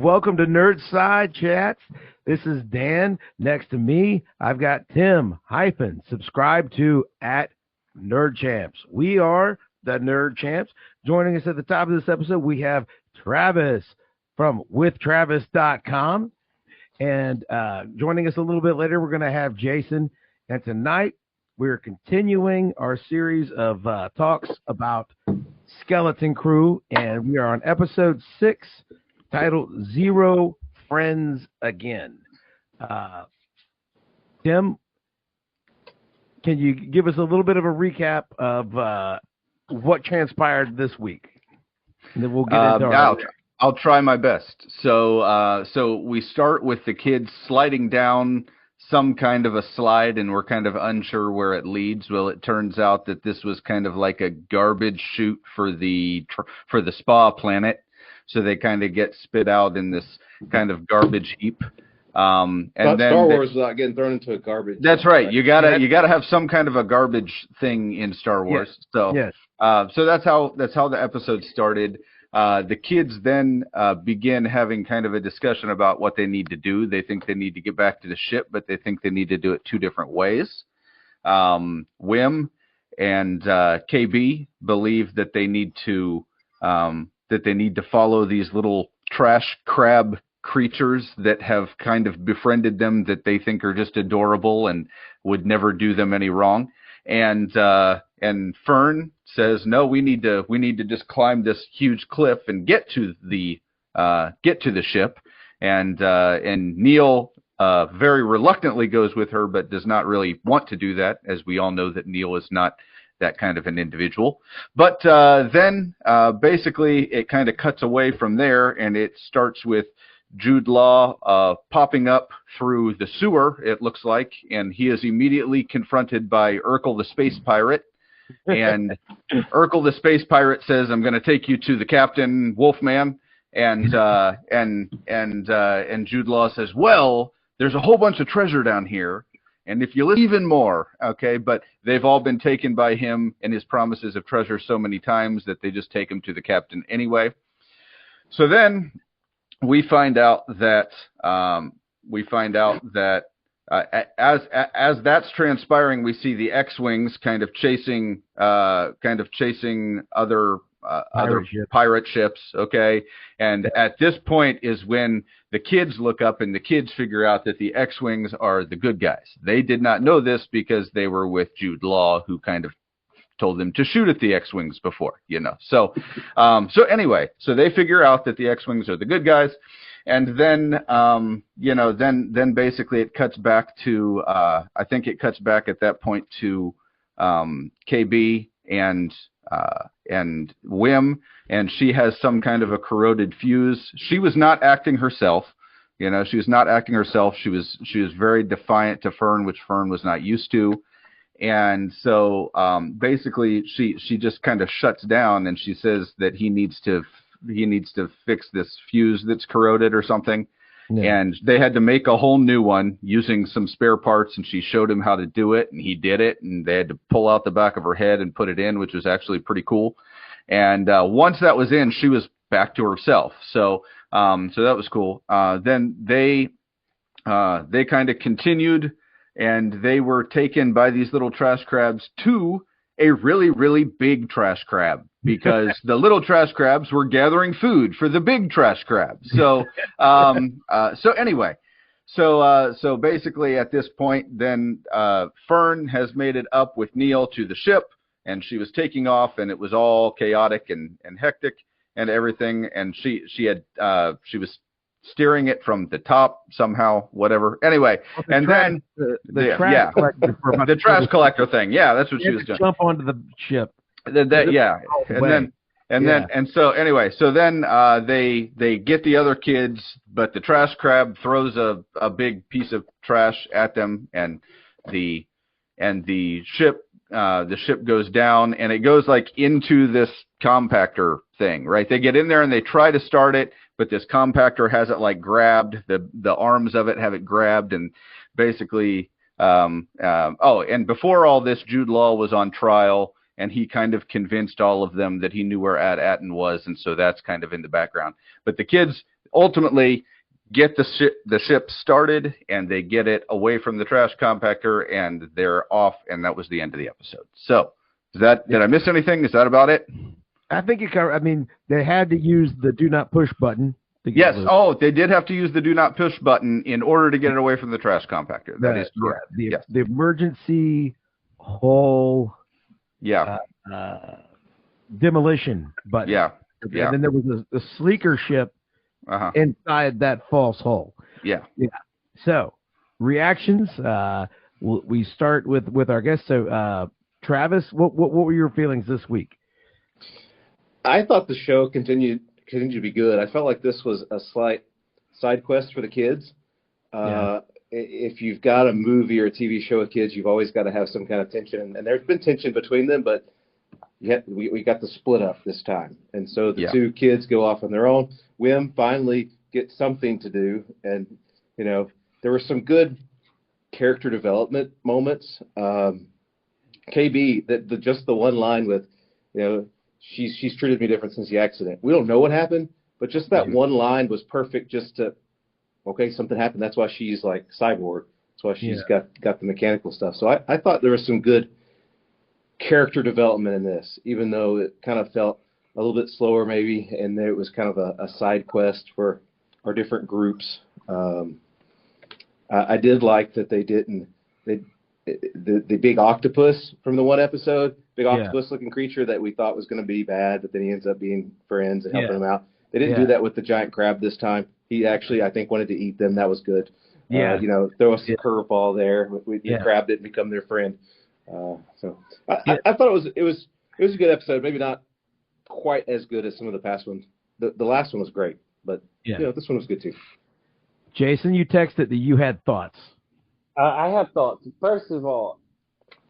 Welcome to Nerd Side Chats. This is Dan. Next to me, I've got Tim hyphen. Subscribe to at Nerd Champs. We are the Nerd Champs. Joining us at the top of this episode, we have Travis from withtravis.com. And joining us a little bit later, we're going to have Jason. And tonight, we're continuing our series of talks about Skeleton Crew. And we are on episode 6. Titled Zero Friends Again. Tim, can you give us a little bit of a recap of what transpired this week? And then we'll get into I'll try my best. So we start with the kids sliding down some kind of a slide, and we're kind of unsure where it leads. Well, it turns out that this was kind of like a garbage chute for the spa planet. So they kind of get spit out in this kind of garbage heap. And then Star Wars without getting thrown into a garbage. That's right. You gotta have some kind of a garbage thing in Star Wars. Yes. So yes. So that's how the episode started. The kids then begin having kind of a discussion about what they need to do. They think they need to get back to the ship, but they think they need to do it 2 different ways. Wim and KB believe that they need to follow these little trash crab creatures that have kind of befriended them, that they think are just adorable and would never do them any wrong. And Fern says, no, we need to just climb this huge cliff and get to the ship. And Neil very reluctantly goes with her, but does not really want to do that, as we all know that Neil is not that kind of an individual. But then basically it kind of cuts away from there, and it starts with Jude Law popping up through the sewer, it looks like, and he is immediately confronted by Urkel the space pirate. And Urkel the space pirate says, I'm going to take you to the Captain Wolfman. And Jude Law says, well, there's a whole bunch of treasure down here, and if you listen, even more, okay, but they've all been taken by him and his promises of treasure so many times that they just take him to the captain anyway. So then we find out that as that's transpiring, we see the X-wings kind of chasing other pirate ships, okay? And at this point is when the kids look up and the kids figure out that the X-wings are the good guys. They did not know this because they were with Jude Law, who kind of told them to shoot at the X-wings before, So anyway, so they figure out that the X-wings are the good guys. And then, then basically it cuts back to, I think it cuts back at that point to KB and Wim, and she has some kind of a corroded fuse. She was not acting herself, she was not acting herself. She was very defiant to Fern, which Fern was not used to. And so basically she just kind of shuts down, and she says that he needs to fix this fuse that's corroded or something. Yeah. And they had to make a whole new one using some spare parts, and she showed him how to do it, and he did it, and they had to pull out the back of her head and put it in, which was actually pretty cool. And once that was in, she was back to herself. So that was cool. Then they kind of continued, and they were taken by these little trash crabs to a really, really big trash crab, because the little trash crabs were gathering food for the big trash crab. So, anyway, so basically at this point, then Fern has made it up with Neil to the ship, and she was taking off, and it was all chaotic and hectic and everything. And she was steering it from the top somehow, whatever. Anyway, and then the trash collector thing. Yeah, that's what she was doing. Jump onto the ship. Yeah, and so anyway, so then they get the other kids, but the trash crab throws a big piece of trash at them, and the ship goes down, and it goes like into this compactor thing, right? They get in there and they try to start it, but this compactor has it like grabbed, the arms of it have it grabbed, and basically and before all this, Jude Law was on trial, and he kind of convinced all of them that he knew where Atten was, and so that's kind of in the background. But the kids ultimately get the ship started, and they get it away from the trash compactor, and they're off, and that was the end of the episode. So, did I miss anything? Is that about it? I think you covered. I mean, they had to use the do not push button. Yes. Oh, they did have to use the do not push button in order to get it away from the trash compactor. That is correct. Yeah, the emergency hull demolition button. Yeah. And then there was a sleeker ship inside that false hull. Yeah. Yeah. So, reactions. We start with our guest. So, Travis, what were your feelings this week? I thought the show continued to be good. I felt like this was a slight side quest for the kids. If you've got a movie or a TV show with kids, you've always got to have some kind of tension, and there's been tension between them, but we got the split up this time, and so the two kids go off on their own. Wim finally gets something to do, and there were some good character development moments. KB, just the one line with, she's treated me different since the accident. We don't know what happened, but just that one line was perfect. Just to, something happened. That's why she's like cyborg. That's why she's got the mechanical stuff. So I thought there was some good character development in this, even though it kind of felt a little bit slower maybe, and it was kind of a side quest for our different groups. I did like that the big octopus from the one episode, big octopus-looking creature that we thought was going to be bad, but then he ends up being friends and helping them out. They didn't do that with the giant crab this time. He actually, I think, wanted to eat them. That was good. Throw us a curveball there. The crab didn't become their friend. So I thought it was a good episode. Maybe not quite as good as some of the past ones. The last one was great, but this one was good too. Jason, you texted that you had thoughts. I have thoughts. First of all,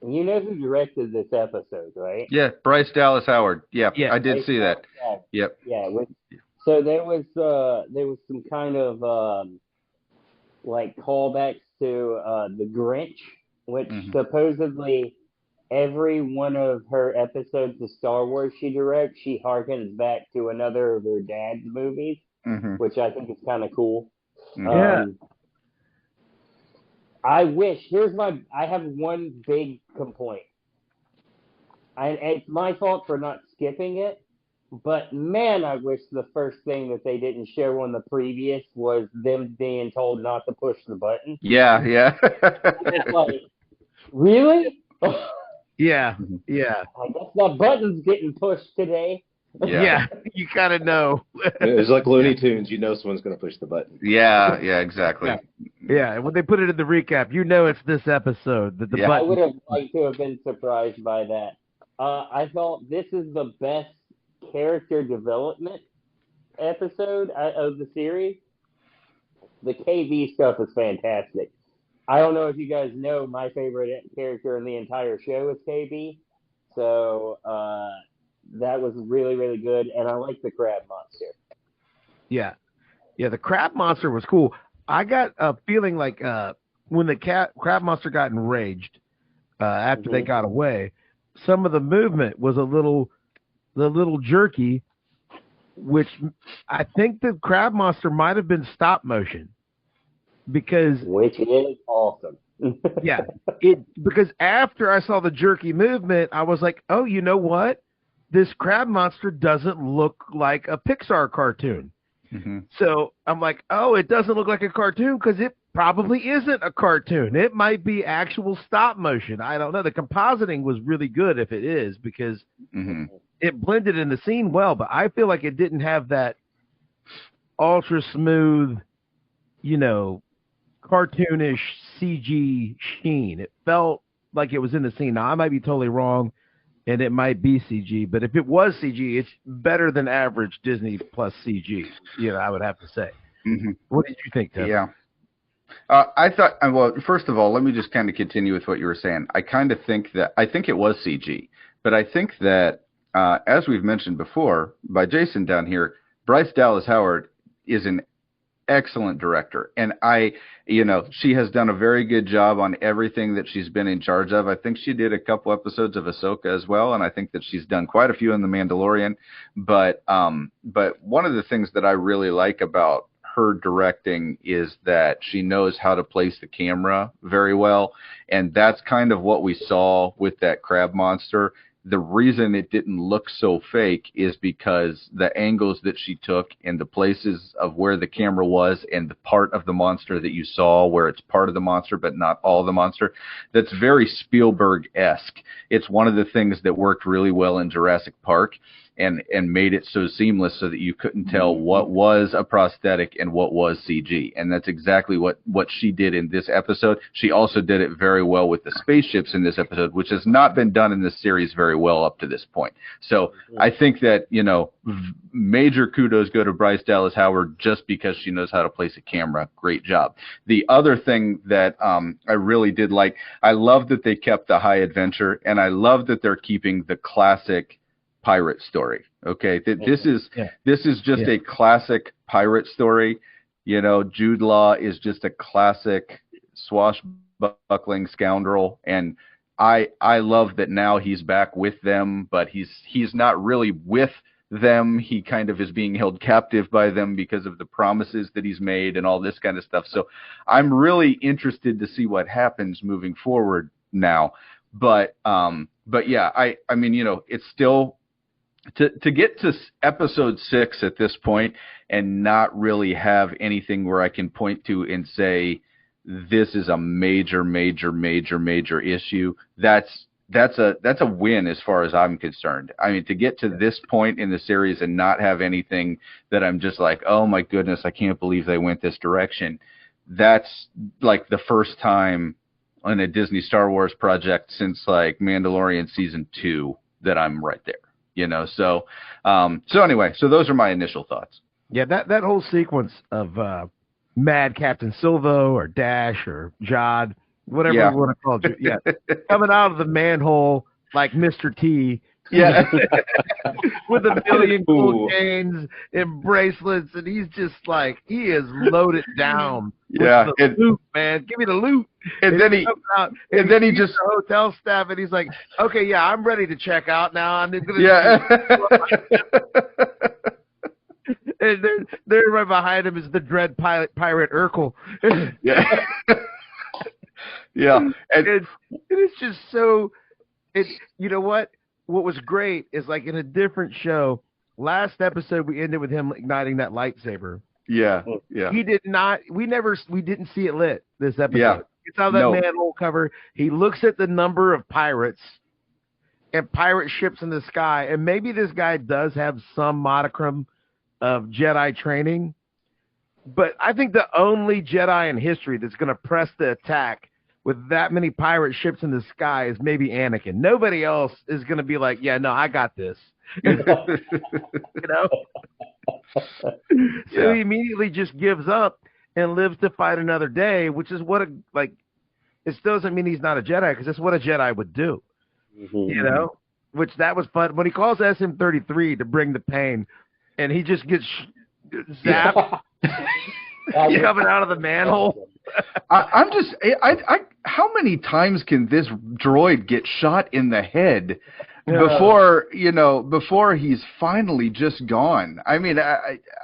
you know who directed this episode, right? Yeah, Bryce Dallas Howard. Yeah, I did see that. Yep. Yeah. So there was some kind of like callbacks to the Grinch, which supposedly every one of her episodes of Star Wars she directs, she harkens back to another of her dad's movies, which I think is kind of cool. I have one big complaint. It's my fault for not skipping it, but man, I wish the first thing that they didn't show on the previous was them being told not to push the button. Yeah. It's like, really? Yeah. I guess that button's getting pushed today. Yeah, you kind of know. It's like Looney Tunes. Someone's going to push the button. Yeah, exactly. Yeah, when they put it in the recap, it's this episode. The button. I would have liked to have been surprised by that. I thought this is the best character development episode of the series. The KV stuff is fantastic. I don't know if you guys know, my favorite character in the entire show is KB. So that was really, really good, and I like the crab monster. Yeah, the crab monster was cool. I got a feeling like when the crab monster got enraged after they got away, some of the movement was a little jerky, which I think the crab monster might have been stop motion, which is awesome. Because after I saw the jerky movement, I was like, oh, you know what? This crab monster doesn't look like a Pixar cartoon. So I'm like, oh, it doesn't look like a cartoon because it probably isn't a cartoon. It might be actual stop motion. I don't know. The compositing was really good if it is, because it blended in the scene well, but I feel like it didn't have that ultra smooth, cartoonish CG sheen. It felt like it was in the scene. Now, I might be totally wrong, and it might be CG, but if it was CG, it's better than average Disney Plus CG, I would have to say. What did you think, Tim? Yeah. I thought, well, first of all, let me just kind of continue with what you were saying. I think it was CG, but I think that, as we've mentioned before by Jason down here, Bryce Dallas Howard is an excellent director, and she has done a very good job on everything that she's been in charge of. I think she did a couple episodes of Ahsoka as well, and I think that she's done quite a few in The Mandalorian. But one of the things that I really like about her directing is that she knows how to place the camera very well, and that's kind of what we saw with that crab monster. The reason it didn't look so fake is because the angles that she took and the places of where the camera was and the part of the monster that you saw where it's part of the monster but not all the monster, that's very Spielberg-esque. It's one of the things that worked really well in Jurassic Park and made it so seamless so that you couldn't tell what was a prosthetic and what was CG. And that's exactly what she did in this episode. She also did it very well with the spaceships in this episode, which has not been done in this series very well up to this point. So I think that, major kudos go to Bryce Dallas Howard just because she knows how to place a camera. Great job. The other thing that I really did like, I love that they kept the high adventure, and I love that they're keeping the classic pirate story. Okay, this is just a classic pirate story. Jude Law is just a classic swashbuckling scoundrel, and I love that now he's back with them, but he's not really with them. He kind of is being held captive by them because of the promises that he's made and all this kind of stuff. So I'm really interested to see what happens moving forward now. But yeah, I mean, it's still to get to episode 6 at this point and not really have anything where I can point to and say this is a major issue. That's a win as far as I'm concerned. I mean, to get to this point in the series and not have anything that I'm just like, oh my goodness, I can't believe they went this direction. That's like the first time on a Disney Star Wars project since like Mandalorian season 2 that I'm right there. So anyway, so those are my initial thoughts. Yeah, that whole sequence of Mad Captain Silvo or Dash or Jod, whatever you want to call it, coming out of the manhole like Mr. T, with a million gold chains and bracelets, and he's just like, he is loaded down. Yeah, the loot, man, give me the loot. And then he just the hotel staff, and he's like, okay, yeah, I'm ready to check out now. I'm gonna and they're right behind him is the dread pirate Urkel. Yeah, and it's just so. It's what was great is like in a different show. Last episode we ended with him igniting that lightsaber. Yeah. He did not. We didn't see it lit this episode. Yeah. It's out of that manhole cover. He looks at the number of pirates and pirate ships in the sky, and maybe this guy does have some modicum of Jedi training, but I think the only Jedi in history that's going to press the attack with that many pirate ships in the sky is maybe Anakin. Nobody else is going to be like, yeah, no, I got this. So he immediately just gives up and lives to fight another day, which is what it still doesn't mean he's not a Jedi, because that's what a Jedi would do. Which that was fun when he calls SM-33 to bring the pain, and he just gets zapped coming out of the manhole. I'm just how many times can this droid get shot in the head before he's finally just gone? I mean,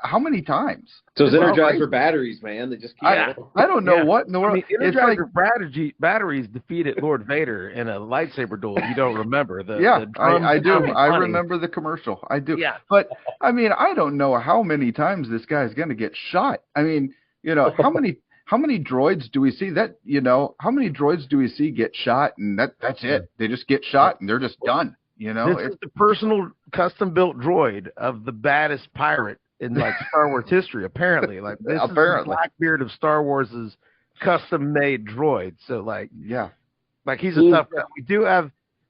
how many times? So it's Energizer batteries, man. They just keep. I don't know what in the world. Energizer batteries defeated Lord Vader in a lightsaber duel. You don't remember I do. I remember the commercial. I do. Yeah. But I mean, I don't know how many times this guy's going to get shot. I mean, how many droids do we see how many droids do we see get shot and that's it? They just get shot and they're just done. This is the personal custom-built droid of the baddest pirate in like Star Wars history, apparently. Like this is the Blackbeard of Star Wars' custom-made droid. So like he's a tough guy.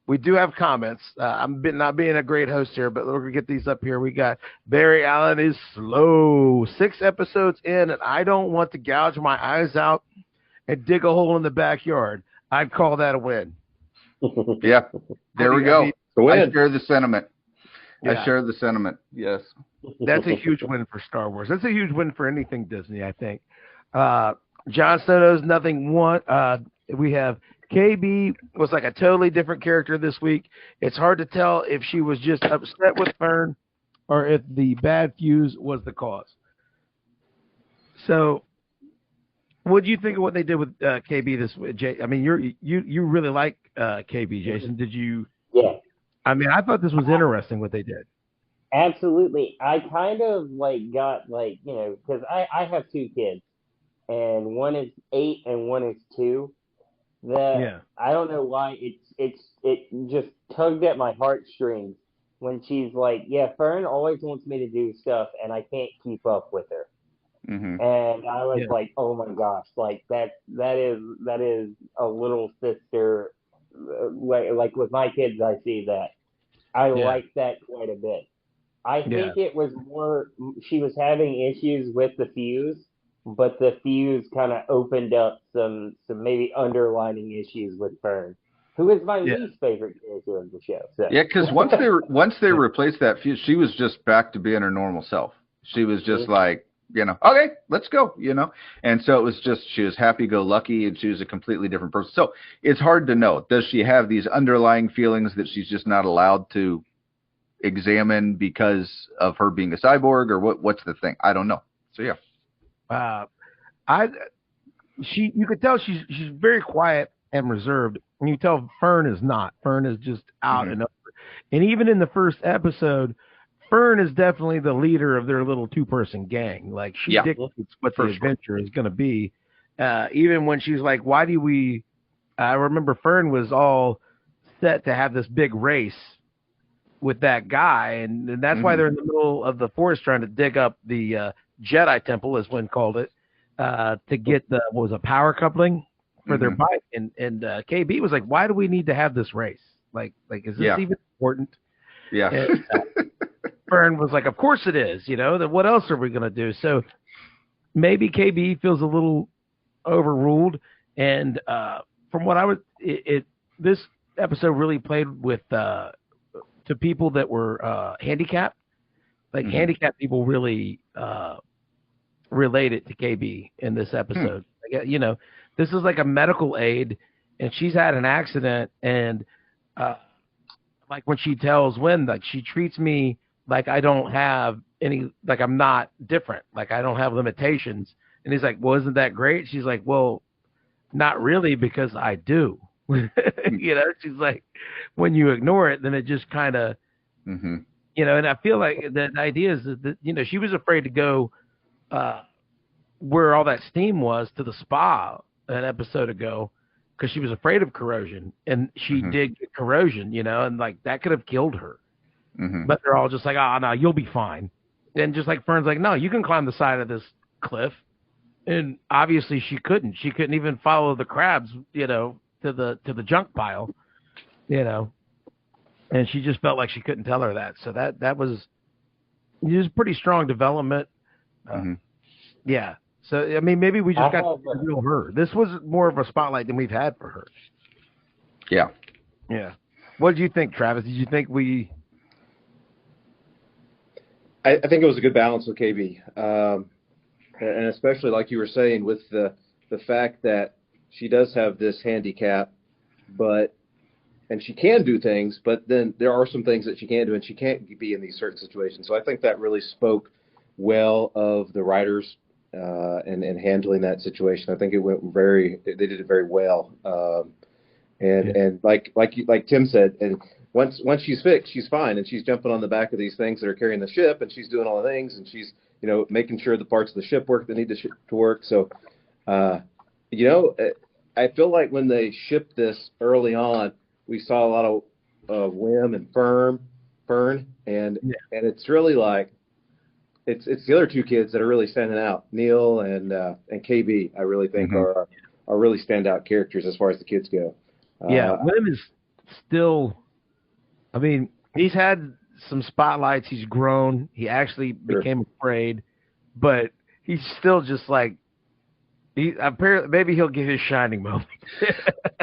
We do have comments. I'm not being a great host here, but we're gonna get these up here. We got Barry Allen is slow. 6 episodes in, and I don't want to gouge my eyes out and dig a hole in the backyard. I'd call that a win. Yeah, there we go. I share the sentiment. Yeah. I share the sentiment. Yes. That's a huge win for Star Wars. That's a huge win for anything Disney, I think. Jon Snow knows nothing. We have KB was like a totally different character this week. It's hard to tell if she was just upset with Fern or if the bad fuse was the cause. So, what do you think of what they did with KB this way? I mean, you really like KB, Jason. Did you? Yeah, I mean, I thought this was interesting what they did. absolutely. I kind of like got like, because I have two kids, and one is 8 and one is 2. That Yeah, I don't know why it just tugged at my heartstrings when she's like, yeah, Fern always wants me to do stuff and I can't keep up with her. Hmm. And I was yeah, like, oh my gosh, like that is a little sister. Like with my kids, I see that. I yeah, like that quite a bit. I yeah, think it was more she was having issues with the fuse, but the fuse kind of opened up some maybe underlining issues with Fern, who is my yeah, least favorite character of the show. So Yeah, because once they yeah, replaced that fuse, she was just back to being her normal self. She was just Mhm. like, okay, let's go, And so it was just she was happy-go-lucky, and she was a completely different person. So it's hard to know. Does she have these underlying feelings that she's just not allowed to examine because of her being a cyborg, or what's the thing? I don't know. So yeah. uh, I you could tell she's very quiet and reserved, and you tell Fern is not. Fern is just out Hmm. and over. And even in the first episode, Fern is definitely the leader of their little two-person gang. Like she Yeah, dictates what the for sure. adventure is going to be. Even when she's like, "Why do we?" I remember Fern was all set to have this big race with that guy, and that's why Hmm. they're in the middle of the forest trying to dig up the Jedi Temple, as one called it, to get the what was a power coupling for their Hmm. bike. And KB was like, "Why do we need to have this race? Like is this Yeah, even important?" yeah. And Fern was like, "Of course it is. Then what else are we gonna do?" So maybe KB feels a little overruled, and from what I was, this episode really played with to people that were handicapped. Like Hmm. handicapped people really related to KB in this Hmm. episode. Like, this is like a medical aid, and she's had an accident, and uh, like when she tells Wynn, like she treats me like I don't have any, like I'm not different, like I don't have limitations. And he's like, "Well, isn't that great?" She's like, "Well, not really, because I do." She's like, when you ignore it, then it just kind of, Hmm. and I feel like the idea is that, she was afraid to go uh, where all that steam was to the spa an episode ago because she was afraid of corrosion, and she Hmm. did get corrosion, and like that could have killed her. Hmm. But they're all just like, "Oh no, you'll be fine." And just like Fern's like, "No, you can climb the side of this cliff." And obviously she couldn't. She couldn't even follow the crabs, to the junk pile, you know. And she just felt like she couldn't tell her that. So that was just pretty strong development. Uh, Hmm. yeah. So I mean, maybe we I just got have the real her. This was more of a spotlight than we've had for her. Yeah. Yeah. What did you think, Travis? Did you think we? I think it was a good balance with KB, and especially like you were saying with the fact that she does have this handicap, and she can do things, but then there are some things that she can't do, and she can't be in these certain situations. So I think that really spoke well of the writers and handling that situation. I think they did it very well. And Yeah. and like Tim said, and once she's fixed, she's fine, and she's jumping on the back of these things that are carrying the ship, and she's doing all the things, and she's making sure the parts of the ship work that need to work. So, uh, you know, I feel like when they shipped this early on, we saw a lot of Wim and Fern, and it's really like it's the other two kids that are really standing out, Neil and KB. I really think Hmm. are really standout characters as far as the kids go. Yeah. Uh, William is still. I mean, he's had some spotlights. He's grown. He actually sure. became afraid, but he's still just like he. Apparently, maybe he'll get his shining moment.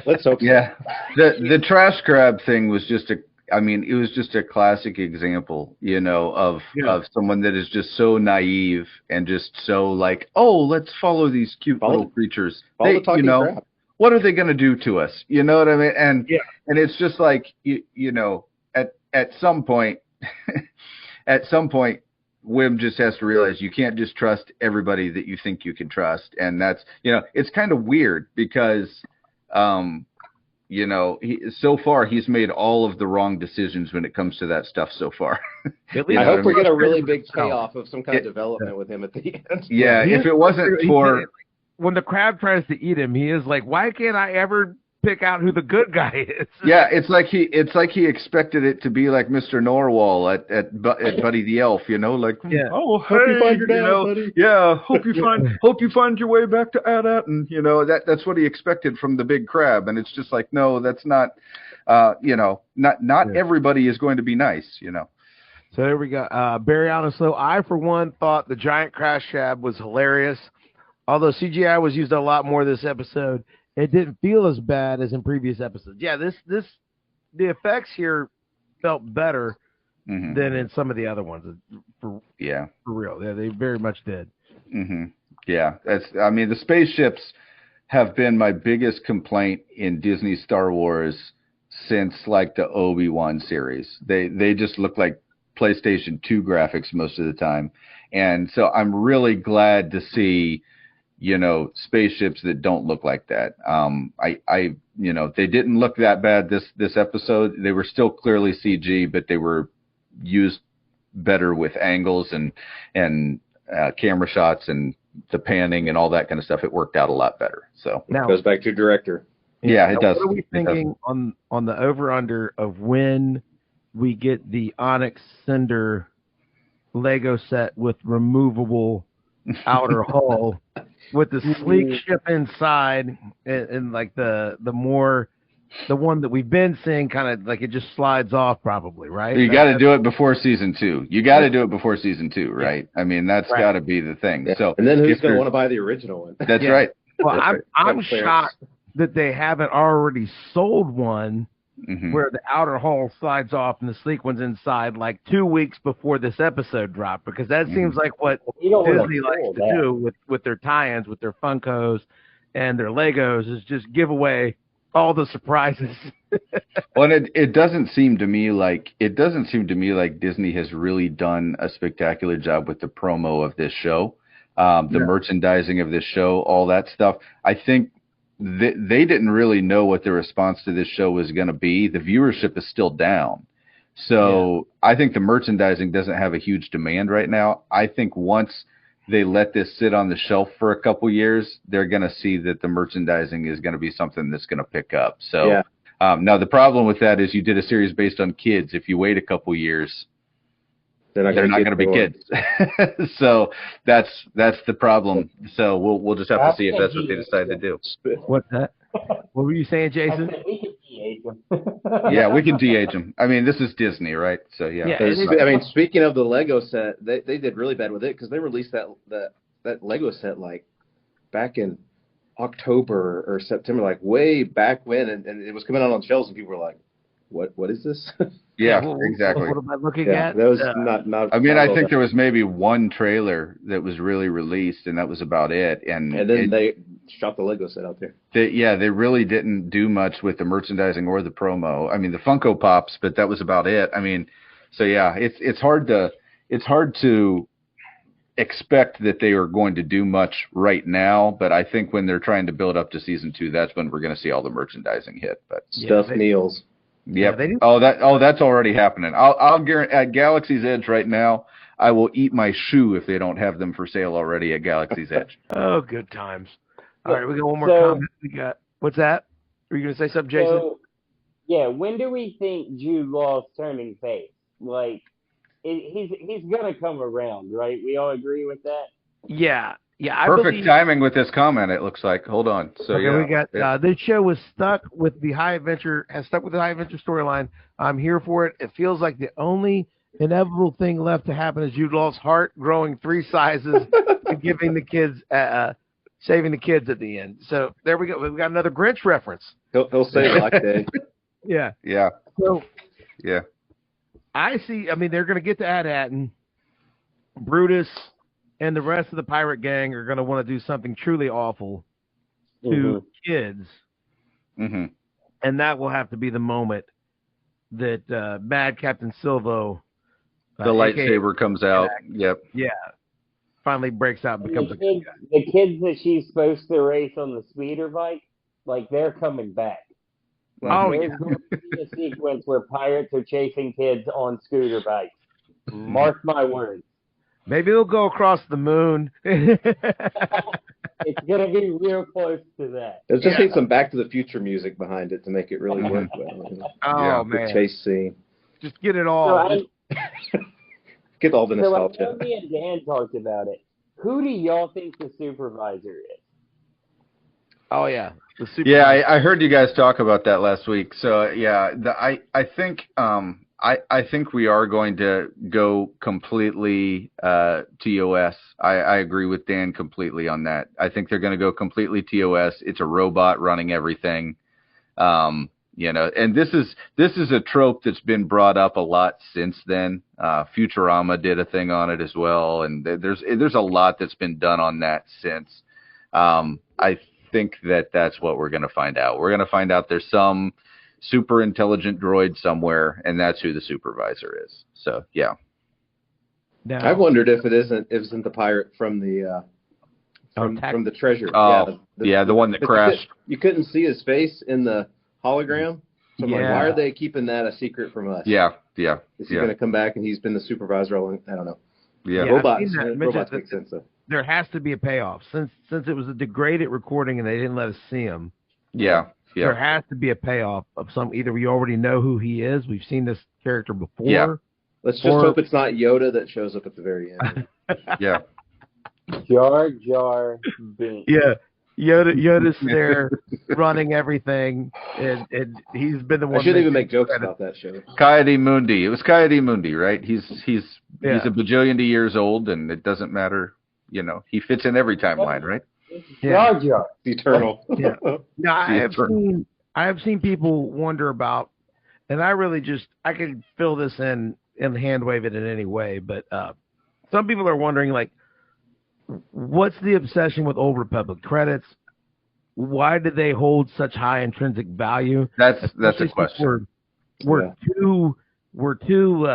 Let's hope so. Yeah. The trash grab thing was just it was just a classic example, of Yeah. of someone that is just so naive and just so like, oh, let's follow these cute little creatures. Follow the talking crap. What are they going to do to us? You know what I mean? And Yeah. and it's just like at some point, at some point, Wim just has to realize you can't just trust everybody that you think you can trust. And that's, it's kind of weird because, so far he's made all of the wrong decisions when it comes to that stuff so far. I hope we get a really big payoff of some kind of development with him at the end. Yeah, if it wasn't for... When the crab tries to eat him, he is like, why can't I ever pick out who the good guy is? Yeah, it's like he expected it to be like Mr. Norwal at Buddy the Elf, hope you find your dad, buddy. Yeah, hope you find your way back to Ad-At, and that's what he expected from the big crab, and it's just like, no, that's not, not everybody is going to be nice, So there we go. Barry Alonso, I for one thought the giant crash cab was hilarious. Although CGI was used a lot more this episode, it didn't feel as bad as in previous episodes. Yeah, the effects here felt better than in some of the other ones. For real. Yeah, they very much did. Mm-hmm. Yeah, the spaceships have been my biggest complaint in Disney Star Wars since like the Obi-Wan series. They just look like PlayStation 2 graphics most of the time. And so I'm really glad to see spaceships that don't look like that. They didn't look that bad this episode. They were still clearly CG, but they were used better with angles and camera shots and the panning and all that kind of stuff. It worked out a lot better. So now, it goes back to director. Yeah, it does. What are we thinking on the over-under of when we get the Onyx Cinder Lego set with removable outer hull with the sleek ship inside and like the one that we've been seeing kind of like it just slides off probably, right? You got to do it before season 2. You got to do it before season 2, right? I mean, that's got to be the thing. Yeah. So and then who's going to want to buy the original one? That's right. Well, I'm shocked that they haven't already sold one where the outer hull slides off and the sleek one's inside like 2 weeks before this episode dropped, because that seems like what Disney likes to do with their tie-ins, with their Funkos and their Legos, is just give away all the surprises. Well, it doesn't seem to me like Disney has really done a spectacular job with the promo of this show, the merchandising of this show, all that stuff. I think they didn't really know what the response to this show was going to be. The viewership is still down. So I think the merchandising doesn't have a huge demand right now. I think once they let this sit on the shelf for a couple years, they're going to see that the merchandising is going to be something that's going to pick up. So now the problem with that is you did a series based on kids. If you wait a couple years, they're not going to be kids. So that's the problem. So we'll just have to see if that's what they decide to do. What's that? What were you saying, Jason? We can de-age them. Yeah, we can de-age them. I mean, this is Disney, right? So I mean, speaking of the Lego set, they did really bad with it because they released that Lego set like back in October or September, like way back when, and it was coming out on shelves, and people were like, "What is this?" Yeah, exactly. What am I looking at? That was not. I mean, I think there was maybe one trailer that was really released, and that was about it. And then they shot the Lego set out there. They really didn't do much with the merchandising or the promo. I mean, the Funko Pops, but that was about it. I mean, so yeah, it's hard to expect that they are going to do much right now. But I think when they're trying to build up to season 2, that's when we're going to see all the merchandising hit. But stuff Neils. Yep. That's already happening. I'll guarantee at Galaxy's Edge right now, I will eat my shoe if they don't have them for sale already at Galaxy's Edge. Oh, good times. All right, we got one more comment. We got, what's that? Were you going to say something, Jason? When do we think Jude Law's turning face? Like, he's going to come around, right? We all agree with that? Yeah. Yeah, perfect timing with this comment. It looks like. Hold on. So we got this show was stuck with the High Adventure storyline. I'm here for it. It feels like the only inevitable thing left to happen is Jude Law's heart growing 3 sizes and giving the kids, saving the kids at the end. So there we go. We've got another Grinch reference. He'll save Black Day. Yeah. Yeah. So yeah, I see. I mean, they're going to get to Ad-At, Brutus and the rest of the pirate gang are going to want to do something truly awful to kids. Mm-hmm. And that will have to be the moment that Mad Captain Silvo The lightsaber comes out. Yep. Yeah, finally breaks out and And becomes the a good kids, the kids that she's supposed to race on the speeder bike, like they're coming back. Like Oh, there's going to be a sequence where pirates are chasing kids on scooter bikes. Mark my words. Maybe they'll go across the moon. It's going to be real close to that. It just needs some Back to the Future music behind it to make it really work well. Oh, The man. chase scene. Just get it all. Get all the So I nostalgia. know me and Dan talked about it. Who do y'all think the supervisor is? Oh, yeah. The Yeah, I heard you guys talk about that last week. So yeah, I think I think we are going to go completely TOS. I agree with Dan completely on that. I think they're going to go completely TOS. It's a robot running everything. You know, and this is a trope that's been brought up a lot since then. Futurama did a thing on it as well, and there's a lot that's been done on that since. I think that's what we're going to find out. We're going to find out there's some super intelligent droid somewhere, and that's who the supervisor is. So yeah. Now, I wondered if it isn't the pirate from the from the treasure. Oh, the one that crashed. You couldn't see his face in the hologram. So I'm like, Yeah. why are they keeping that a secret from us? Yeah. Is he going to come back and he's been the supervisor all along? I don't know. Yeah. Yeah. Robots. I've seen that Robots mentioned make sense though. there has to be a payoff since it was a degraded recording and they didn't let us see him. Yeah. There has to be a payoff of some. Either we already know who he is. We've seen this character before. Yeah. Let's just hope it's not Yoda that shows up at the very end. Yeah. Jar Jar Binks. Yeah. Yoda's there running everything, and he's been the one. I shouldn't even make jokes credit. about that show. Coyote Mundi. It was Coyote Mundi, right? He's Yeah. a bajillion years old, and it doesn't matter. You know, he fits in every timeline, right? Yeah. Jar Jar. The Eternal. Yeah. Now I Yeah, have seen people wonder about, and I could fill this in and hand wave it in any way, but some people are wondering, like, what's the obsession with Old Republic credits? Why do they hold such high intrinsic value? That's a Especially since question. We're two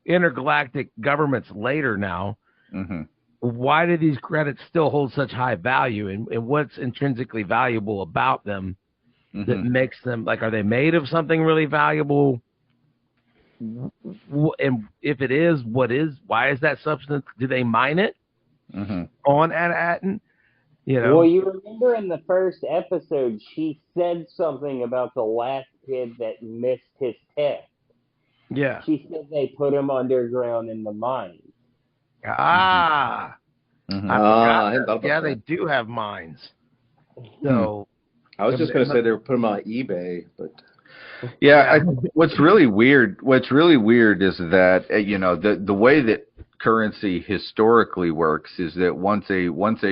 intergalactic governments later now. Mm-hmm. Why do these credits still hold such high value, and what's intrinsically valuable about them that makes them, like, are they made of something really valuable? And if it is, why is that substance? Do they mine it on At-Atin? You know? Well, you remember in the first episode, she said something about the last kid that missed his test. Yeah. She said they put him underground in the mines. I I forgot hadn't thought that. about Yeah, that. they do have mines. So I was just going to say they were putting them on eBay, but Yeah, what's really weird is that you know, the way that currency historically works is that once a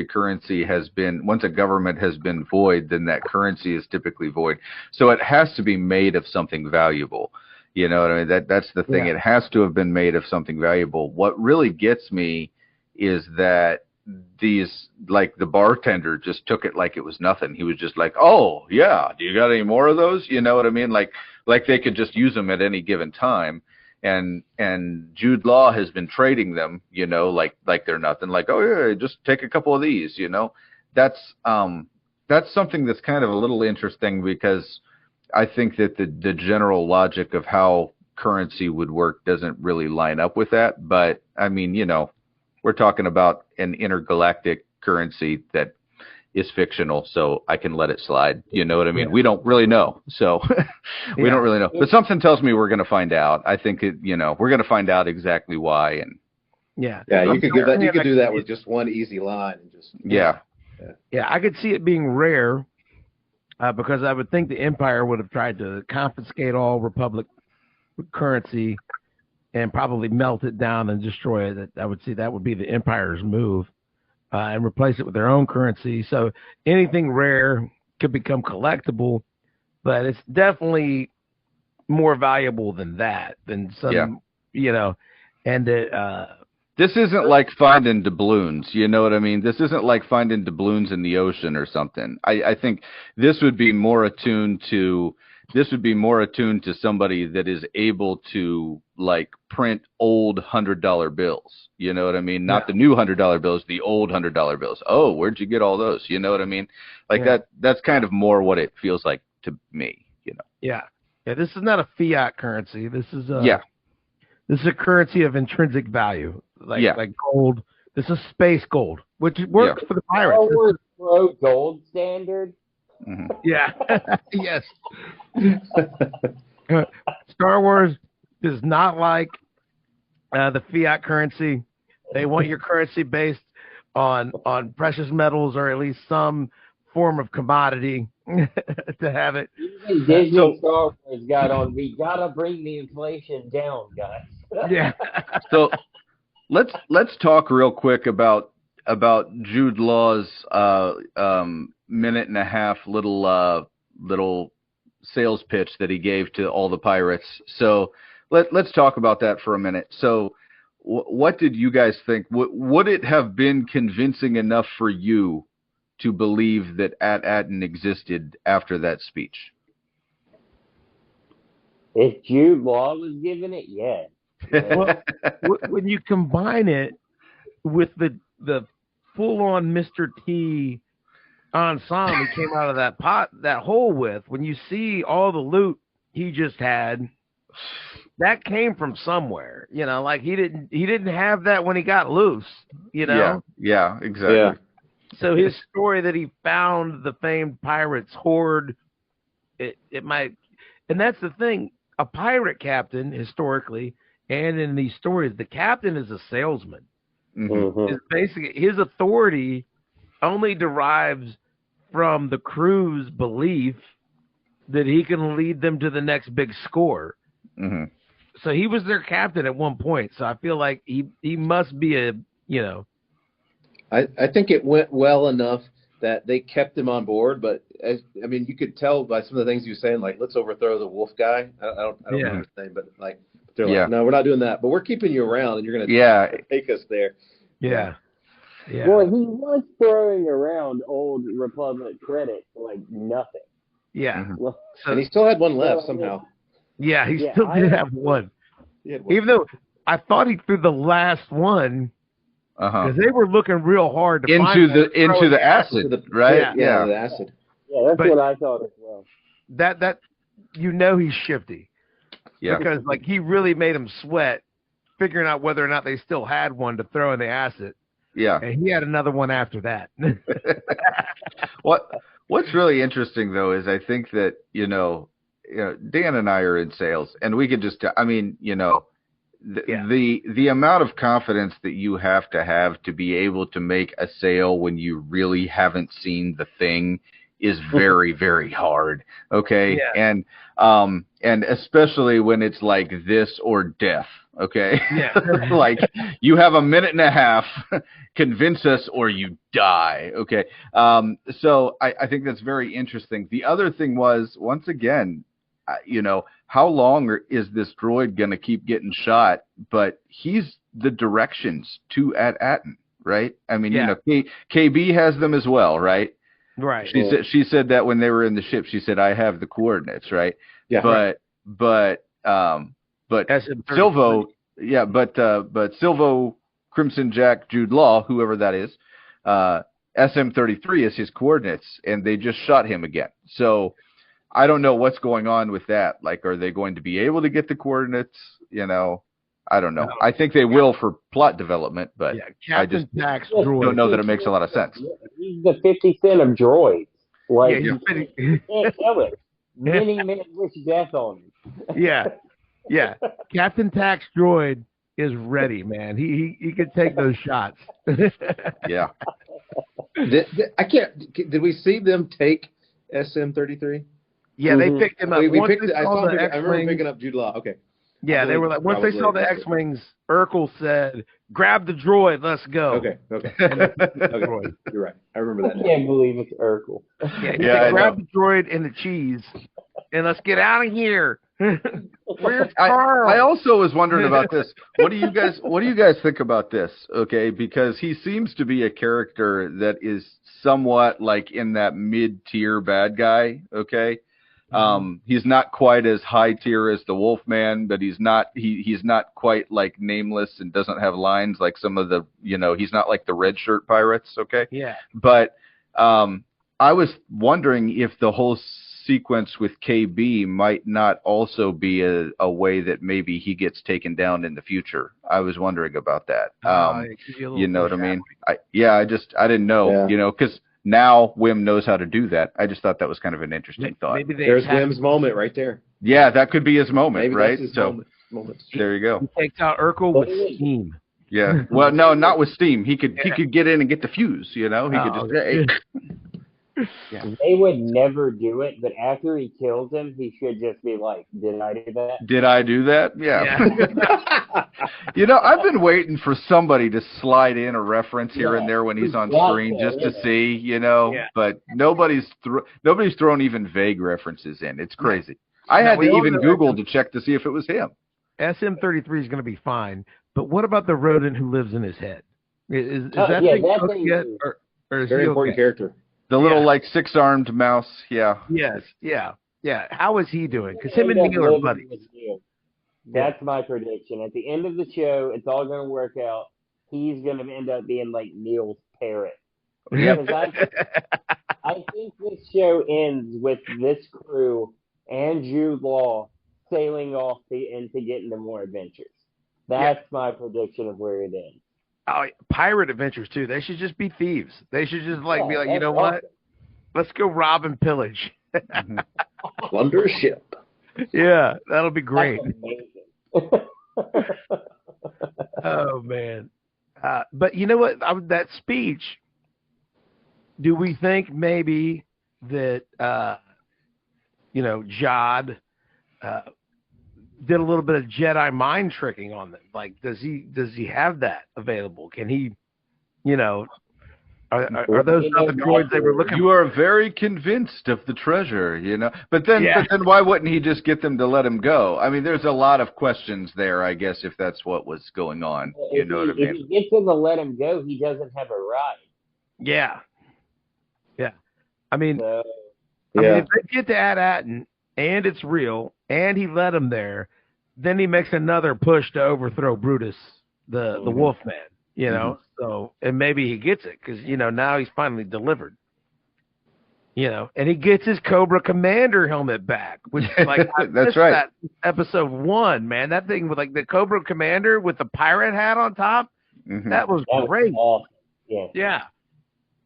government has been void, then that currency is typically void. So it has to be made of something valuable. You know what I mean? That's the thing. Yeah. It has to have been made of something valuable. What really gets me is that these, like, the bartender just took it like it was nothing. He was just like, "Oh yeah, do you got any more of those?" You know what I mean? Like they could just use them at any given time. And Jude Law has been trading them, you know, like they're nothing. Like, "Oh yeah, just take a couple of these," you know. That's something that's kind of a little interesting, because I think that the general logic of how currency would work doesn't really line up with that. But I mean, you know, we're talking about an intergalactic currency that is fictional, so I can let it slide. You know what I mean? Yeah. We don't really know, so we don't really know. But something tells me we're going to find out. I think we're going to find out exactly why. And yeah, you could give that. You could do that with just one easy line and just yeah. I could see it being rare, because I would think the Empire would have tried to confiscate all Republic currency and probably melt it down and destroy it. I would see that would be the Empire's move, and replace it with their own currency. So anything rare could become collectible, but it's definitely more valuable than that, than some, you know, and this isn't like finding doubloons, you know what I mean? This isn't like finding doubloons in the ocean or something. I think this would be more attuned to this would be more attuned to somebody that is able to like print old $100 bills. You know what I mean? Not the new $100 bills, the old $100 bills. Oh, where'd you get all those? You know what I mean? Like that's kind of more what it feels like to me, you know. Yeah. Yeah, this is not a fiat currency. This is this is a currency of intrinsic value. Like gold. This is space gold, which works for the pirates. Star Wars Pro Gold Standard. Mm-hmm. Yeah. Yes. Star Wars does not like the fiat currency. They want your currency based on precious metals or at least some form of commodity to have it. Even Disney Star Wars got on. We gotta bring the inflation down, guys. Yeah. So let's talk real quick about Jude Law's minute and a half little sales pitch that he gave to all the pirates. So let's talk about that for a minute. So what did you guys think? Would it have been convincing enough for you to believe that At-Aten existed after that speech? If Jude Law was giving it, yeah. Well, when you combine it with the full-on Mr. T ensemble he came out of that hole with, when you see all the loot he just had, that came from somewhere. You know, like he didn't have that when he got loose. You know. Yeah, exactly. Yeah. So his story that he found the famed pirates hoard, it might, and that's the thing. A pirate captain historically. And in these stories, the captain is a salesman. Mm-hmm. It's basically his authority only derives from the crew's belief that he can lead them to the next big score. Mm-hmm. So he was their captain at one point. So I feel like he must be a, you know. I think it went well enough that they kept him on board, but you could tell by some of the things he was saying, like, let's overthrow the wolf guy. I don't know his name, but like, they're like, no, we're not doing that, but we're keeping you around, and you're going to take us there. Yeah. Well, he was throwing around old Republic credit for like nothing. Yeah. Mm-hmm. Well, And he still had one left somehow. Yeah, he still did have one. Even though I thought he threw the last one because they were looking real hard to into the acid, right? Yeah, the acid. Yeah, that's what I thought as well. That he's shifty. Yeah. Because like he really made him sweat figuring out whether or not they still had one to throw in the acid. Yeah. And he had another one after that. What's really interesting though is I think that, you know, Dan and I are in sales, and we could just, I mean, you know, the amount of confidence that you have to be able to make a sale when you really haven't seen the thing is very, very hard. Okay. Yeah. And especially when it's like this or death. Okay. Yeah. Like you have a minute and a half, convince us or you die. Okay. So I think that's very interesting. The other thing was, once again, you know, how long is this droid going to keep getting shot? But he's the directions to At-Aten, right? I mean, you know, KB has them as well, right? Right. She said that when they were in the ship, she said, I have the coordinates, right? Yeah. But Silvo, but Silvo, Crimson Jack, Jude Law, whoever that is, SM-33 is his coordinates, and they just shot him again. So I don't know what's going on with that. Like, are they going to be able to get the coordinates? You know, I don't know. No. I think they will for plot development, but I just don't know that it makes a lot of sense. He's the 50 Cent of droids. Like, you can't tell it. Many men wish death on him. Yeah. Captain Tax droid is ready, man. He can take those shots. Yeah. Did we see them take SM-33? Yeah, they picked him up. I remember picking up Jude Law. Okay. Yeah, they were like, once they saw the X-Wings, Urkel said, grab the droid, let's go. Okay. Okay. You're right. I remember that. I can't believe it's Urkel. Yeah, grab the droid and the cheese, and let's get out of here. Where's Carl? I also was wondering about this. What do you guys think about this? Okay, because he seems to be a character that is somewhat like in that mid-tier bad guy, okay? He's not quite as high tier as the Wolfman, but he's not quite like nameless and doesn't have lines like some of the, he's not like the red shirt pirates, okay? Yeah. But I was wondering if the whole sequence with KB might not also be a way that maybe he gets taken down in the future. I was wondering about that. You know what I mean? I didn't know, because now Wim knows how to do that. I just thought that was kind of an interesting thought. Maybe there's Wim's moment right there. Yeah, that could be his moment, maybe right? That's his moment. There you go. He takes out Urkel with steam. Yeah. Well, no, not with steam. He could get in and get the fuse. He could just. Yeah. They would never do it, but after he kills him, he should just be like, "Did I do that? Did I do that?" Yeah. I've been waiting for somebody to slide in a reference here and there when he's on screen just to see, but nobody's thrown even vague references in. It's crazy. I had to even Google to check to see if it was him. SM-33 is going to be fine, but what about the rodent who lives in his head? Is that thing cooked yet, or is very he important okay? character? The little six-armed mouse, yeah. Yes, yeah. How is he doing? Because him and Neil are buddies. That's my prediction. At the end of the show, it's all going to work out. He's going to end up being like Neil's parrot. Because I think this show ends with this crew and Jude Law sailing off to get into more adventures. That's my prediction of where it ends. Oh, pirate adventures too. They should just be thieves. They should just be like, you know what? Let's go rob and pillage. Plunder a ship. Yeah, that'll be great. That's Oh man. But you know what? That speech. Do we think maybe that Jod did a little bit of Jedi mind tricking on them? Like, does he have that available? Can he, are those not the droids they were looking for? You are very convinced of the treasure, But then why wouldn't he just get them to let him go? I mean, there's a lot of questions there, I guess, if that's what was going on. You know what I mean? If he gets them to let him go, he doesn't have a ride. Yeah. I mean, if they get to At-Atten and it's real, and he led him there, then he makes another push to overthrow Brutus, the Wolfman, So, and maybe he gets it because, now he's finally delivered, and he gets his Cobra Commander helmet back, which is like, that's right. That episode 1, man, that thing with like the Cobra Commander with the pirate hat on top, that was great. Awesome. Yeah.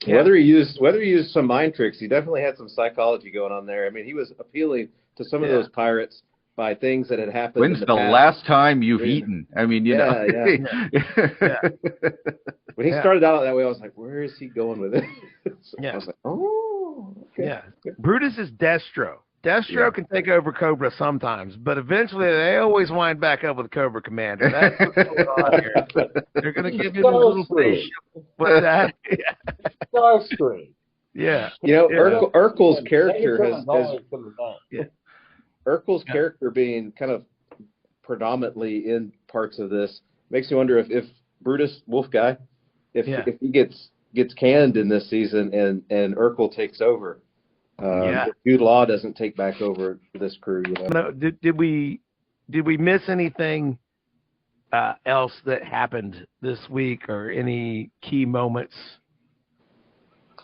Whether he used some mind tricks, he definitely had some psychology going on there. I mean, he was appealing to some of those pirates by things that had happened. When's the last time you've eaten? I mean, know. When he started out that way, I was like, where is he going with it? I was like, oh, okay. Yeah. Brutus is Destro. Destro can take over Cobra sometimes, but eventually they always wind back up with Cobra Commander. That's what's going on here. They're going to give him a little spaceship. What's that? Starscream. Yeah. Urkel's character Urkel's Yeah. character being kind of predominantly in parts of this makes me wonder if Brutus Wolf guy, if he gets canned in this season and Urkel takes over. If Jude Law doesn't take back over this crew, No, did we miss anything else that happened this week, or any key moments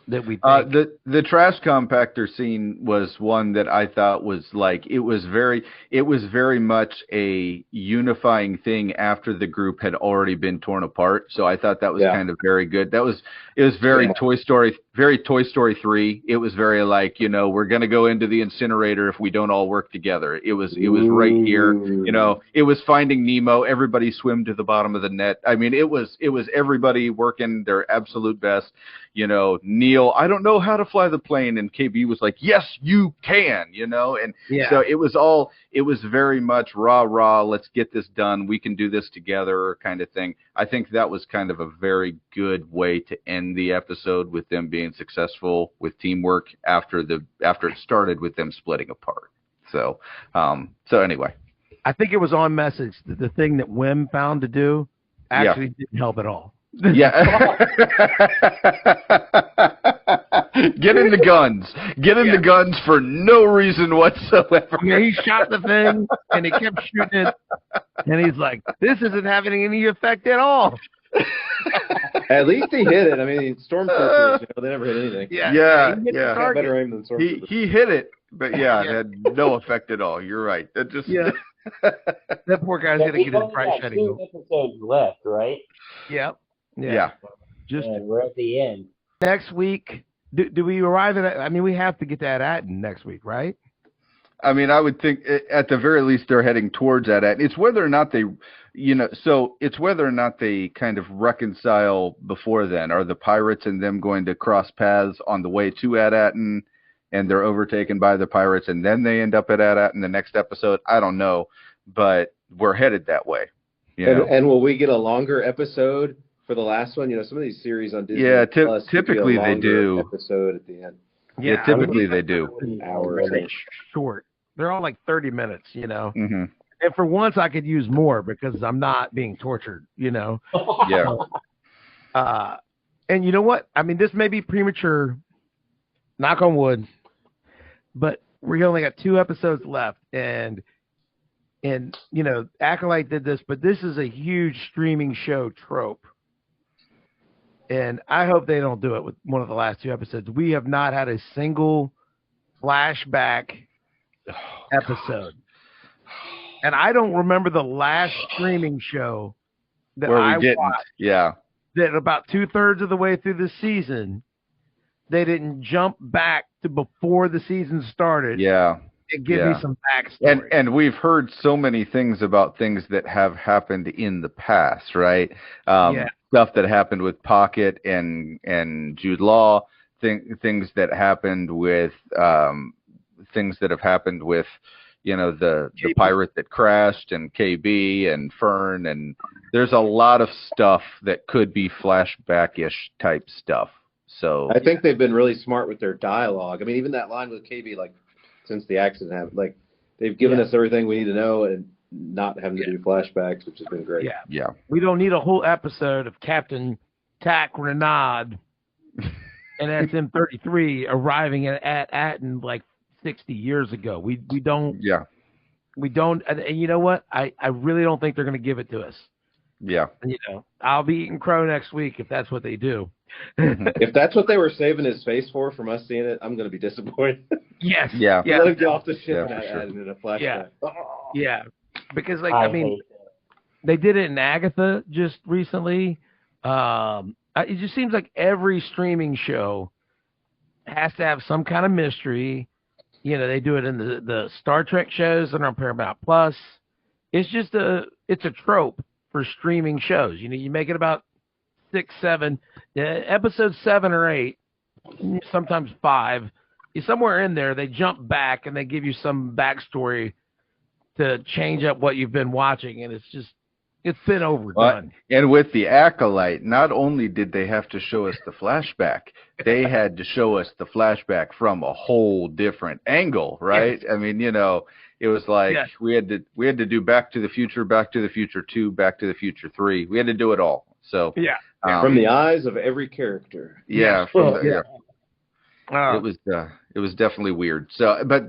that we think? The trash compactor scene was one that I thought was like, it was very much a unifying thing after the group had already been torn apart. So I thought that was kind of very good. It was very Toy Story 3. It was very like, we're going to go into the incinerator if we don't all work together. It was right here, it was Finding Nemo. Everybody swim to the bottom of the net. I mean, it was everybody working their absolute best. Neil, I don't know how to fly the plane, and KB was like, yes, you can, and so it was very much rah, let's get this done. We can do this together kind of thing. I think that was kind of a very good way to end the episode, with them being successful with teamwork after it started with them splitting apart. So anyway, I think it was on message that the thing that Wim found to do actually didn't help at all. Yeah. Get in the guns. Get in the guns for no reason whatsoever. I mean, he shot the thing, and he kept shooting it, and he's like, this isn't having any effect at all. At least he hit it. I mean, stormtroopers, they never hit anything. Yeah. Yeah. He hit the Got target. better aim than stormtroopers. He hit it, but it had no effect at all. You're right. That just That poor guy's going to get his price got shutting. 2 episodes left, right? Yep. yeah. Just And we're at the end. next week, do we arrive at? I mean, we have to get that at next week, right? I mean, I would think at the very least they're heading towards that. It's whether or not they, so it's whether or not they kind of reconcile before then. Are the pirates and them going to cross paths on the way to At-Atten, and they're overtaken by the pirates, and then they end up at At-Atten the next episode? I don't know, but we're headed that way. And will we get a longer episode for the last one? Some of these series on Disney Plus typically they do. Episode at the end. Yeah, typically they do. Hours. Short. They're all like 30 minutes, Mm-hmm. And for once, I could use more because I'm not being tortured, Yeah. And you know what? I mean, this may be premature, knock on wood, but we only got 2 episodes left. And Acolyte did this, but this is a huge streaming show trope. And I hope they don't do it with one of the last 2 episodes. We have not had a single flashback episode. And I don't remember the last streaming show that Where we I didn't. watched Yeah. that about 2/3 of the way through the season, they didn't jump back to before the season started. Yeah. And give me some backstory. And we've heard so many things about things that have happened in the past, right? Stuff that happened with Pocket and Jude Law, things that happened with things that have happened with the pirate that crashed, and KB and Fern, and there's a lot of stuff that could be flashback-ish type stuff. So I think they've been really smart with their dialogue. I mean, even that line with KB, like, since the accident happened, like, they've given us everything we need to know and not having to do flashbacks, which has been great. Yeah. We don't need a whole episode of Captain Tack Renaud and SM-33 arriving at Atten like 60 years ago. We don't. Yeah. We don't. And you know what? I really don't think they're going to give it to us. Yeah. I'll be eating crow next week if that's what they do. If that's what they were saving his face for, from us seeing it, I'm going to be disappointed. Yes. Yeah. Let him get off the ship and sure. add it in a flashback. Yeah. Because, I mean, they did it in Agatha just recently. It just seems like every streaming show has to have some kind of mystery. They do it in the Star Trek shows that are on Paramount Plus. It's just it's a trope for streaming shows. You make it about 6, 7, episode 7 or 8, sometimes 5. Somewhere in there, they jump back and they give you some backstory to change up what you've been watching, and it's been overdone. And with the Acolyte, not only did they have to show us the flashback, they had to show us the flashback from a whole different angle, right? Yes. I mean, it was like we had to do Back to the Future 2, Back to the Future 3. We had to do it all. So from the eyes of every character. Yeah. It was definitely weird. So, but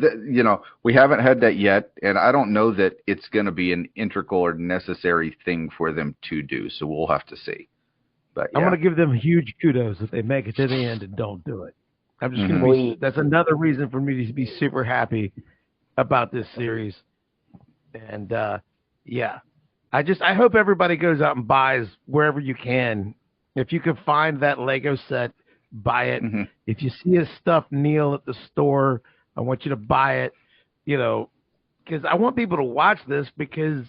we haven't had that yet, and I don't know that it's going to be an integral or necessary thing for them to do. So we'll have to see. But I'm going to give them huge kudos if they make it to the end and don't do it. I'm just going to be. That's another reason for me to be super happy about this series. And I hope everybody goes out and buys wherever you can. If you can find that Lego set, buy it. Mm-hmm. If you see a stuffed Neil at the store, I want you to buy it, because I want people to watch this, because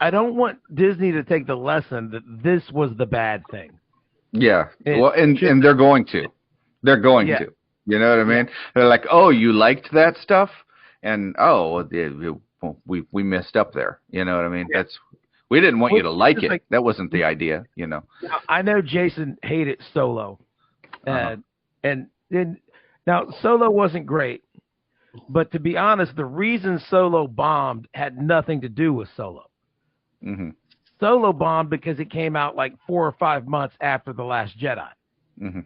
I don't want Disney to take the lesson that this was the bad thing. Yeah. And they're going to. They're going to. You know what I mean? They're like, oh, you liked that stuff? And, we messed up there. You know what I mean? We didn't want you to like it. That wasn't the idea, Now, I know Jason hated Solo. And now Solo wasn't great, but to be honest, the reason Solo bombed had nothing to do with Solo. Mm-hmm. Solo bombed because it came out like 4 or 5 months after The Last Jedi. Mm-hmm.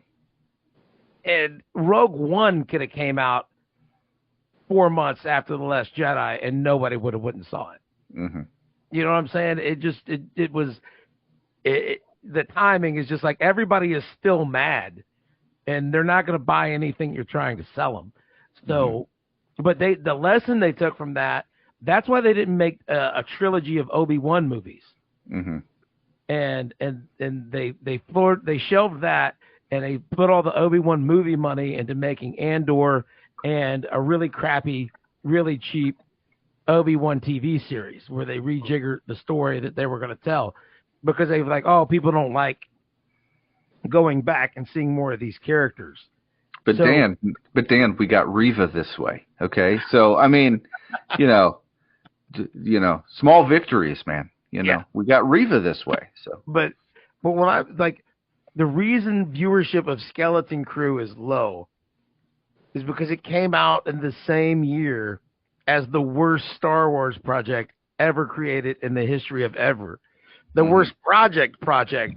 And Rogue One could have came out 4 months after The Last Jedi, and nobody would have went and saw it. Mm-hmm. You know what I'm saying? It was the timing is just like everybody is still mad, and they're not going to buy anything you're trying to sell them. So, but the lesson they took from that's why they didn't make a trilogy of Obi-Wan movies. Mm-hmm. And they shelved that, and they put all the Obi-Wan movie money into making Andor and a really crappy, really cheap Obi-Wan TV series where they rejiggered the story that they were going to tell, because they were like, oh, people don't like going back and seeing more of these characters. But Dan, we got Reva this way. Okay. So, I mean, small victories, man. We got Reva this way. So, but when I like the reason viewership of Skeleton Crew is low is because it came out in the same year as the worst Star Wars project ever created in the history of ever. The worst project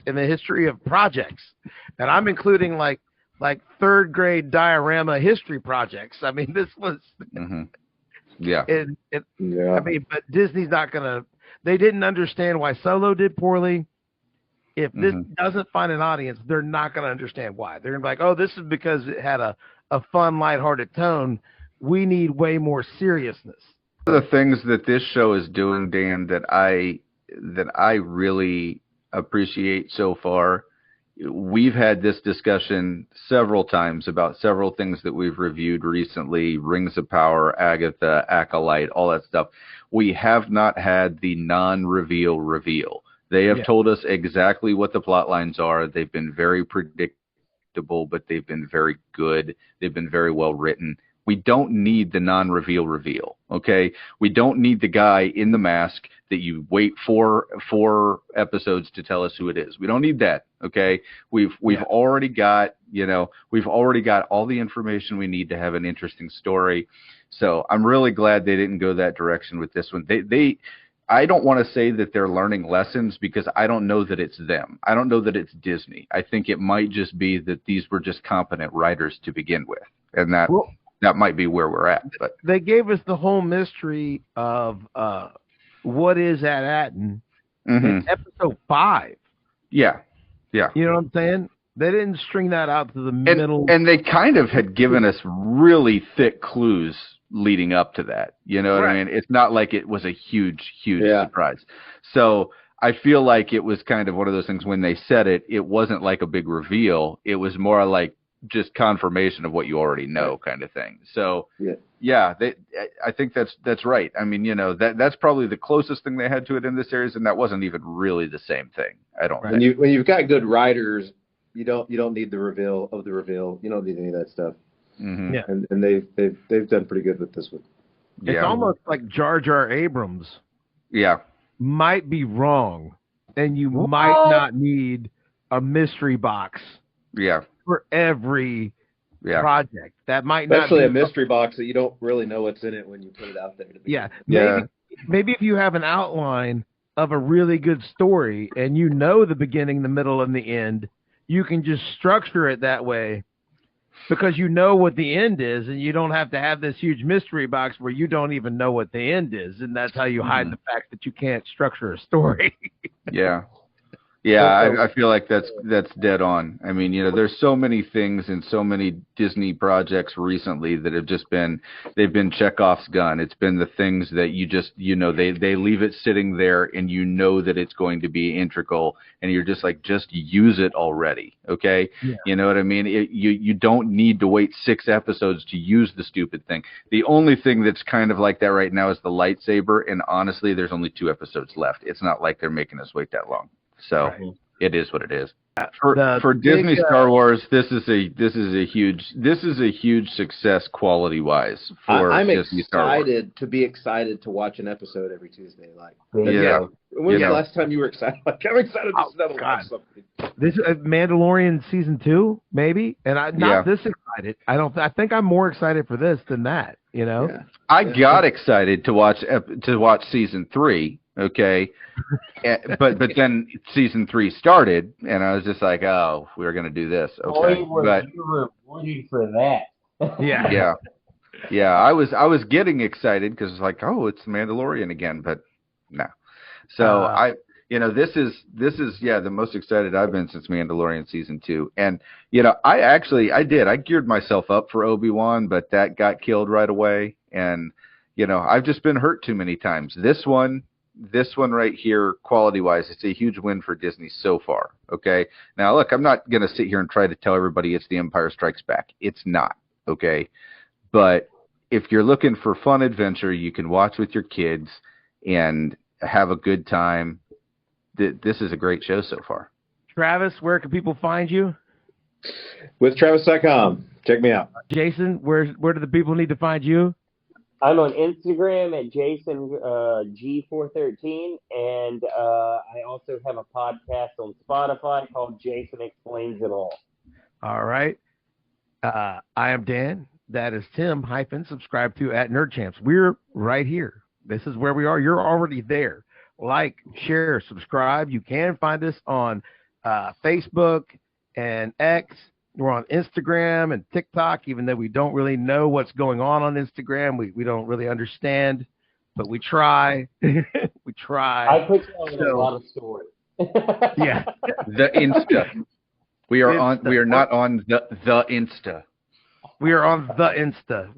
in the history of projects. And I'm including like third grade diorama history projects. I mean, this was yeah. I mean, but Disney's not gonna, they didn't understand why Solo did poorly. If this doesn't find an audience, they're not gonna understand why. They're gonna be like, oh, this is because it had a fun, lighthearted tone. We need way more seriousness. One of the things that this show is doing, Dan, that I really appreciate so far, we've had this discussion several times about several things that we've reviewed recently, Rings of Power, Agatha, Acolyte, all that stuff. We have not had the non-reveal reveal. They have told us exactly what the plot lines are. They've been very predictable, but they've been very good. They've been very well written. We don't need the non-reveal reveal, okay? We don't need the guy in the mask that you wait for 4 episodes to tell us who it is. We don't need that, okay? We've already got, we've already got all the information we need to have an interesting story. So I'm really glad they didn't go that direction with this one. I don't want to say that they're learning lessons because I don't know that it's them. I don't know that it's Disney. I think it might just be that these were just competent writers to begin with, and that might be where we're at. But they gave us the whole mystery of what is at Atten in episode 5. Yeah. You know what I'm saying? They didn't string that out to the middle. And they kind of had given us really thick clues leading up to that. You know what I mean? It's not like it was a huge surprise. So I feel like it was kind of one of those things when they said it, it wasn't like a big reveal. It was more like just confirmation of what you already know kind of thing. So I think that's right. I mean, that's probably the closest thing they had to it in this series, and that wasn't even really the same thing. I don't think. When you've got good writers, you don't need the reveal of the reveal. You don't need any of that stuff. Yeah. And they've done pretty good with this one. It's almost like Jar Jar Abrams might be wrong, and you might not need a mystery box for every project. That might especially not be a mystery box that you don't really know what's in it when you put it out there. Maybe if you have an outline of a really good story and you know the beginning, the middle, and the end, you can just structure it that way because you know what the end is, and you don't have to have this huge mystery box where you don't even know what the end is, and that's how you hide the fact that you can't structure a story. I feel like that's dead on. I mean, there's so many things and so many Disney projects recently that have just they've been Chekhov's gun. It's been the things that you just, they leave it sitting there and that it's going to be integral, and you're just like, just use it already. Okay. Yeah. You know what I mean? You don't need to wait 6 episodes to use the stupid thing. The only thing that's kind of like that right now is the lightsaber. And honestly, there's only 2 episodes left. It's not like they're making us wait that long. So it is what it is. For Disney Star Wars, this is a huge success quality wise for I'm Disney Star Wars. excited to be excited to watch an episode every Tuesday. When was the last time you were excited? Like, I'm excited to watch something. This is Mandalorian season 2, maybe, and I'm not this excited. I think I'm more excited for this than that. I got excited to watch season 3. Okay. But then season 3 started, and I was just like, oh, we're going to do this. Okay. You were rooting for that. Yeah. Yeah, I was getting excited because it's like, oh, it's the Mandalorian again, but no. So this is the most excited I've been since Mandalorian season 2. And I geared myself up for Obi-Wan, but that got killed right away. And I've just been hurt too many times. This one right here, quality-wise, it's a huge win for Disney so far. Okay, now look, I'm not gonna sit here and try to tell everybody it's The Empire Strikes Back. It's not. Okay. But if you're looking for fun adventure, you can watch with your kids and have a good time. This is a great show so far. Travis, where can people find you? With Travis.com. Check me out. Jason, where do the people need to find you? I'm on Instagram at JasonG413, and I also have a podcast on Spotify called Jason Explains It All. All right. I am Dan. That is Tim. Subscribe to at Nerd Champs. We're right here. This is where we are. You're already there. Like, share, subscribe. You can find us on Facebook and X. We're on Instagram and TikTok, even though we don't really know what's going on Instagram. We don't really understand, but we try. We try. I put you on a lot of stories. Yeah. The Insta. We are not on the Insta. We are on the Insta.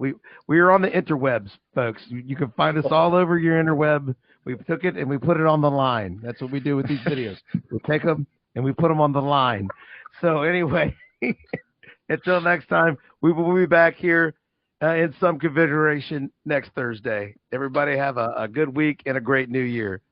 We are on the interwebs, folks. You can find us all over your interweb. We took it and we put it on the line. That's what we do with these videos. We take them and we put them on the line. So anyway, until next time, we will be back here in some configuration next Thursday. Everybody have a good week and a great new year.